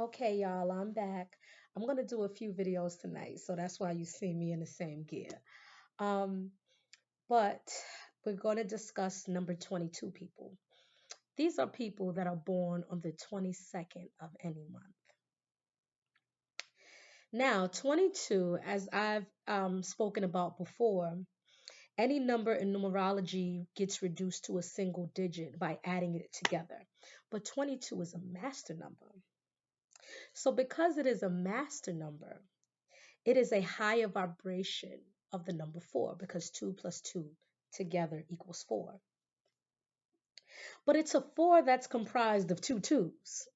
Okay, y'all, I'm back. I'm gonna do a few videos tonight, so that's why you see me in the same gear. Um, but we're gonna discuss number 22 people. These are people that are born on the 22nd of any month. Now, 22, as I've spoken about before, any number in numerology gets reduced to a single digit by adding it together. But 22 is a master number. So, because it is a master number, it is a higher vibration of the number four because two plus two together equals four. But it's a four that's comprised of two twos.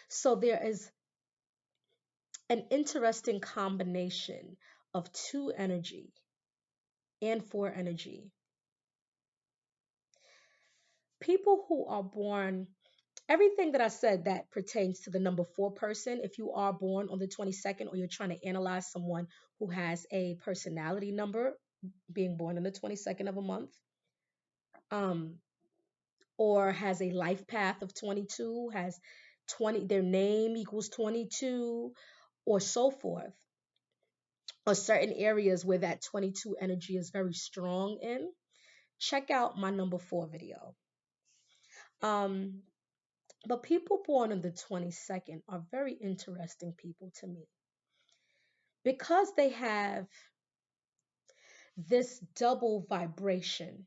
So there is an interesting combination of two energy and four energy. People who are born, everything that I said that pertains to the number four person, if you are born on the 22nd or you're trying to analyze someone who has a personality number being born on the 22nd of a month, um, or has a life path of 22, has 20, their name equals 22, or so forth, or certain areas where that 22 energy is very strong in, check out my number four video. Um, but people born on the 22nd are very interesting people to me because they have this double vibration.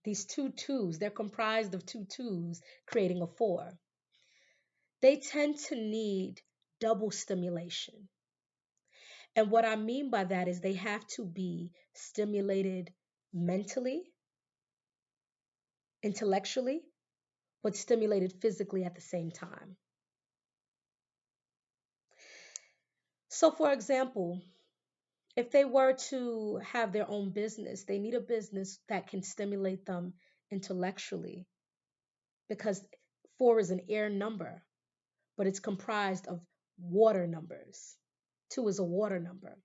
These two twos, they're comprised of two twos, creating a four. They tend to need double stimulation. And what I mean by that is they have to be stimulated mentally, intellectually, but stimulated physically at the same time. So, for example, if they were to have their own business, they need a business that can stimulate them intellectually because four is an air number, but it's comprised of water numbers. Two is a water number.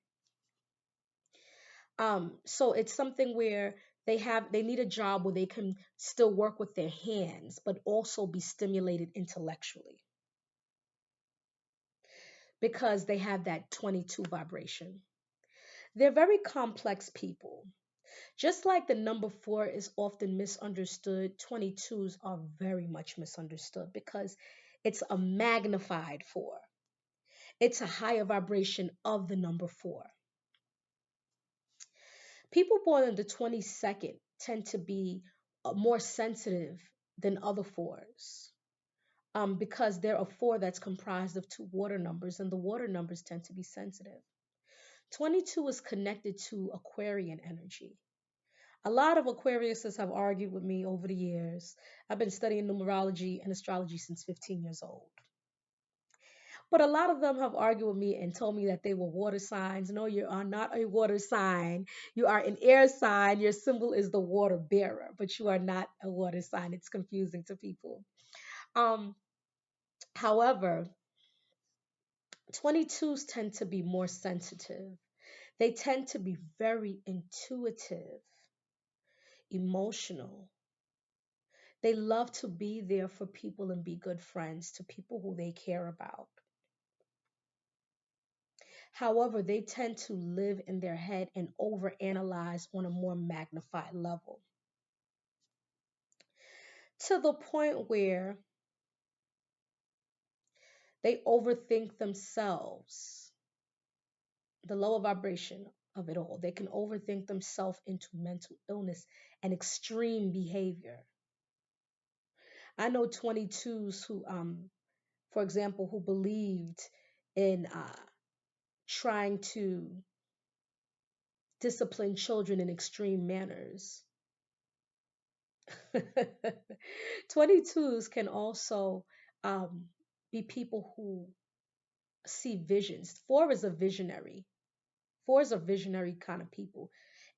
So it's something where they need a job where they can still work with their hands, but also be stimulated intellectually because they have that 22 vibration. They're very complex people. Just like the number four is often misunderstood, 22s are very much misunderstood because it's a magnified four. It's a higher vibration of the number four. People born on the 22nd tend to be more sensitive than other fours because they're a four that's comprised of two water numbers, and the water numbers tend to be sensitive. 22 is connected to Aquarian energy. A lot of Aquariuses have argued with me over the years. I've been studying numerology and astrology since 15 years old. But a lot of them have argued with me and told me that they were water signs. No, you are not a water sign. You are an air sign. Your symbol is the water bearer, but you are not a water sign. It's confusing to people. Um, However, 22s tend to be more sensitive. They tend to be very intuitive, emotional. They love to be there for people and be good friends to people who they care about. However, they tend to live in their head and overanalyze on a more magnified level to the point where they overthink themselves, the lower vibration of it all. They can overthink themselves into mental illness and extreme behavior. I know 22s who, for example, who believed in trying to discipline children in extreme manners. 22s can also um, be people who see visions. Four is a visionary. Four is a visionary kind of people.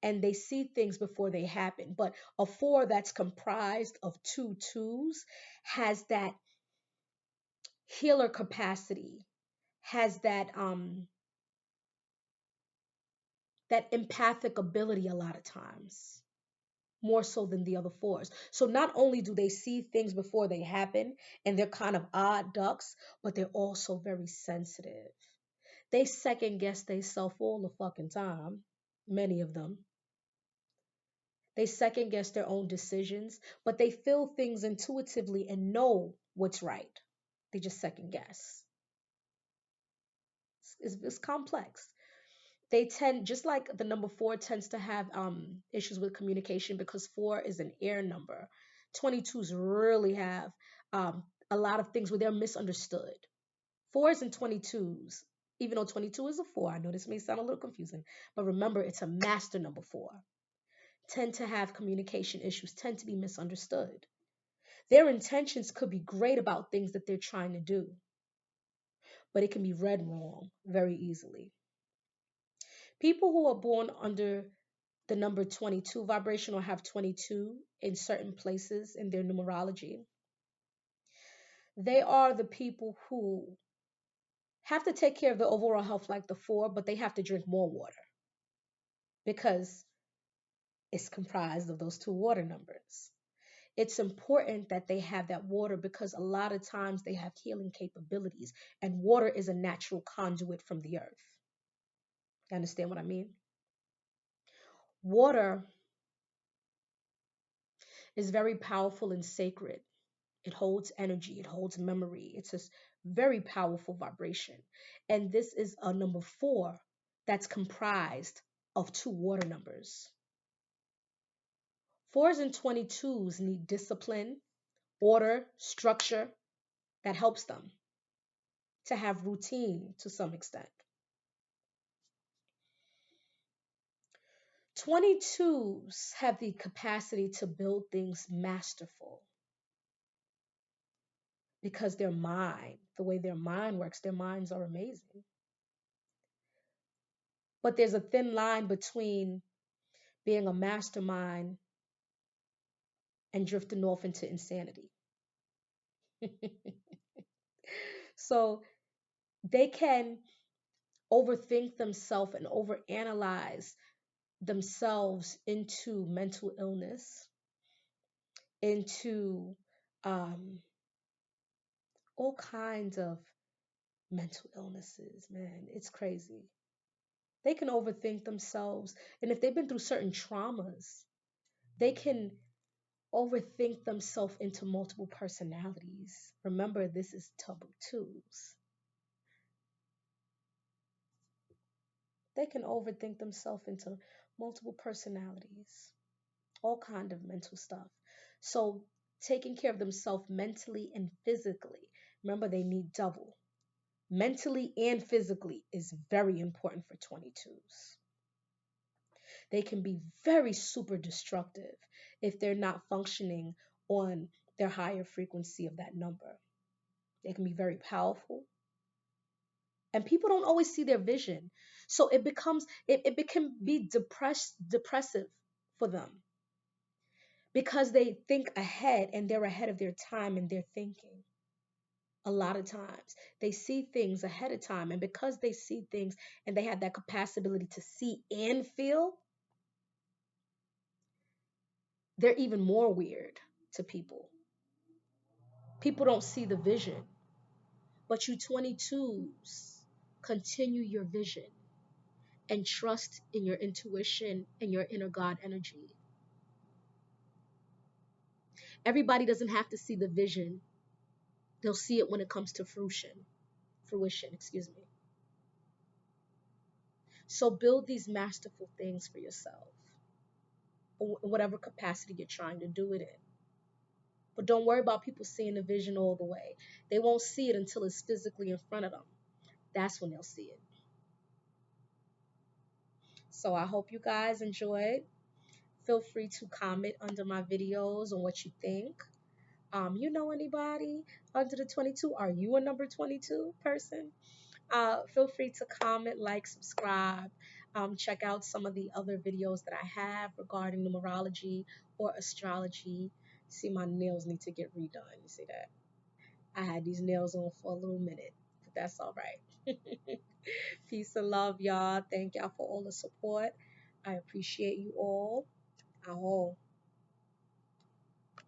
And they see things before they happen. But a four that's comprised of two twos has that healer capacity, has that empathic ability a lot of times. more so than the other fours. So not only do they see things before they happen and they're kind of odd ducks, but they're also very sensitive. They second guess themselves all the fucking time, many of them. They second guess their own decisions, but they feel things intuitively and know what's right. They just second guess. It's complex. They tend, just like the number four tends to have issues with communication because four is an air number. 22s really have a lot of things where they're misunderstood. Fours and 22s, even though 22 is a four, I know this may sound a little confusing, but remember it's a master number four, tend to have communication issues, tend to be misunderstood. Their intentions could be great about things that they're trying to do, but it can be read wrong very easily. People who are born under the number 22 vibration or have 22 in certain places in their numerology, they are the people who have to take care of their overall health like the four, but they have to drink more water because it's comprised of those two water numbers. It's important that they have that water because a lot of times they have healing capabilities, and water is a natural conduit from the earth. You understand what I mean? Water is very powerful and sacred. It holds energy, it holds memory. It's a very powerful vibration. And this is a number four that's comprised of two water numbers. Fours and 22s need discipline, order, structure that helps them to have routine to some extent. 22s have the capacity to build things masterful because their mind, the way their mind works, their minds are amazing. But there's a thin line between being a mastermind and drifting off into insanity. So they can overthink themselves and overanalyze themselves into mental illness, into um, all kinds of mental illnesses, man. It's crazy. They can overthink themselves. And if they've been through certain traumas, they can overthink themselves into multiple personalities. Remember, this is taboo twos. They can overthink themselves into multiple personalities, all kind of mental stuff. So taking care of themselves mentally and physically. Remember, they need double. Mentally and physically is very important for 22s. They can be very super destructive if they're not functioning on their higher frequency of that number. They can be very powerful. And people don't always see their vision. So it can be depressive for them because they think ahead and they're ahead of their time in their thinking. A lot of times they see things ahead of time, and because they see things and they have that capacity to see and feel, they're even more weird to people. People don't see the vision, but you 22s continue your vision and trust in your intuition and your inner God energy. Everybody doesn't have to see the vision. They'll see it when it comes to fruition, excuse me. So build these masterful things for yourself, whatever capacity you're trying to do it in. But don't worry about people seeing the vision all the way. They won't see it until it's physically in front of them. That's when they'll see it. So I hope you guys enjoyed. Feel free to comment under my videos on what you think. You know anybody under the 22? Are you a number 22 person? Feel free to comment, like, subscribe. Check out some of the other videos that I have regarding numerology or astrology. See, my nails need to get redone. You see that? I had these nails on for a little minute, but that's all right. Peace and love, y'all. Thank y'all for all the support. I appreciate you all. Aho.